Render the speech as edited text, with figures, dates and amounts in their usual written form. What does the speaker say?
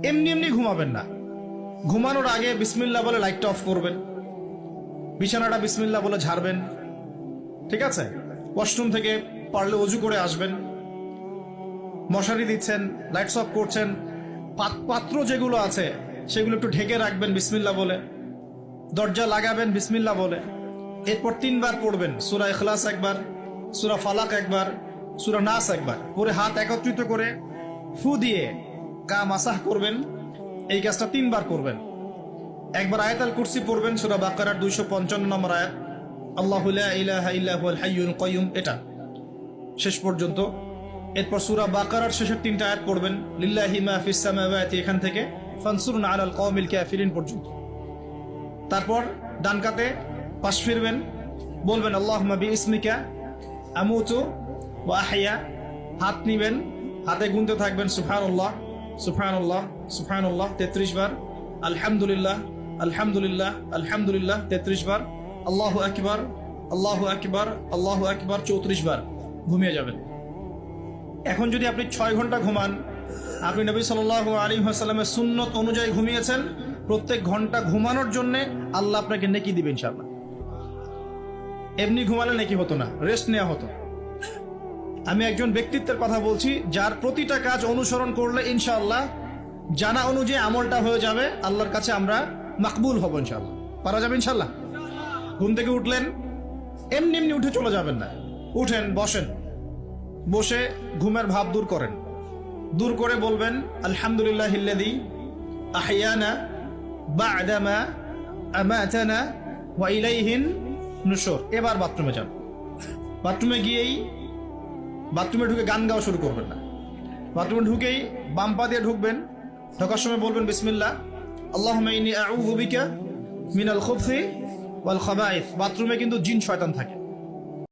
এমনি এমনি ঘুমাবেন না। ঘুমানোর আগে বিসমিল্লাহ বলে লাইটটা অফ করবেন, বিছানাটা বিসমিল্লাহ বলে ঝাড়বেন, ঠিক আছে? ওয়াশরুম থেকে পারলে অজু করে আসবেন। মশারি দিচ্ছেন, লাইটস অফ করছেন, পাত্র যেগুলো আছে সেগুলো একটু ঢেকে রাখবেন বিসমিল্লাহ বলে, দরজা লাগাবেন বিসমিল্লাহ বলে। এরপর 3 বার পড়বেন সূরা ইখলাস একবার, সূরা ফালাক একবার, সূরা নাস একবার, পরে হাত একত্রিত করে ফু দিয়ে গা মাসাহ করবেন। এই কাজটা 3 বার করবেন। একবার আয়াতুল কুরসি পড়বেন, সূরা বাকারার 255 নম্বর আয়াত, আল্লাহু লা ইলাহা ইল্লা হুয়াল হাইয়ুল কাইয়ুম, এটা শেষ পর্যন্ত। এরপর সূরা বাকারার শেষের 3টা আয়াত পড়বেন, লিল্লাহি মা ফিস সামাওয়াতি, এখান থেকে ফানসুরনা আলাল কওমিল কাফিরিন পর্যন্ত। তারপর ডান কাতে পাশ ফিরবেন, বলবেন আল্লাহুম্মা বিইসমিকা আমুতু ওয়া আহইয়া। হাত নিবেন, হাতে গুনতে থাকবেন সুবহানাল্লাহ সুবহানাল্লাহ সুবহানাল্লাহ 33 বার, আলহামদুলিল্লাহ আলহামদুলিল্লাহ আলহামদুলিল্লাহ 33 বার, আল্লাহু আকবার আল্লাহু আকবার আল্লাহু আকবার 34 বার। ঘুমিয়ে যাবেন। এখন যদি আপনি 6 ঘন্টা ঘুমান, আপনি নবী সাল্লাল্লাহু আলাইহি ওয়াসাল্লামের সুন্নত অনুযায়ী ঘুমিয়েছেন, প্রত্যেক ঘন্টা ঘুমানোর জন্য আল্লাহ আপনাকে নেকি দিবেন ইনশাআল্লাহ। এমনি ঘুমালে নেকি হতো না, রেস্ট নেওয়া হতো। আমি একজন ব্যক্তিত্বের কথা বলছি, যার প্রতিটা কাজ অনুসরণ করলে ইনশাআল্লাহ জানা অনুযায়ী আমলটা হয়ে যাবে, আল্লাহর কাছে আমরা মাকবুল হব ইনশাআল্লাহ। পারা যাবে ইনশাআল্লাহ। ঘুম থেকে উঠলেন, এমনি এমনি উঠে চলে যাবেন না। উঠেন, বসেন, বসে ঘুমের ভাব দূর করেন, দূর করে বলবেন আলহামদুলিল্লাহিল্লাযী আহইয়ানা বা'দামা আমাতানা ওয়া ইলাইহিন নুশুর। এবার বাথরুমে যান। বাথরুমে গিয়েই বাথরুমে ঢুকে গান গাওয়া শুরু করবেন না। বাথরুমে ঢুকেই বাম পা দিয়ে ঢুকবেন, ঢোকার সময় বলবেন বিসমিল্লাহ, আল্লাহুম্মা ইন্নী আউযু বিকা মিনাল খুবসি ওয়াল খাবাইস। বাথরুমে কিন্তু জিন শয়তান থাকে,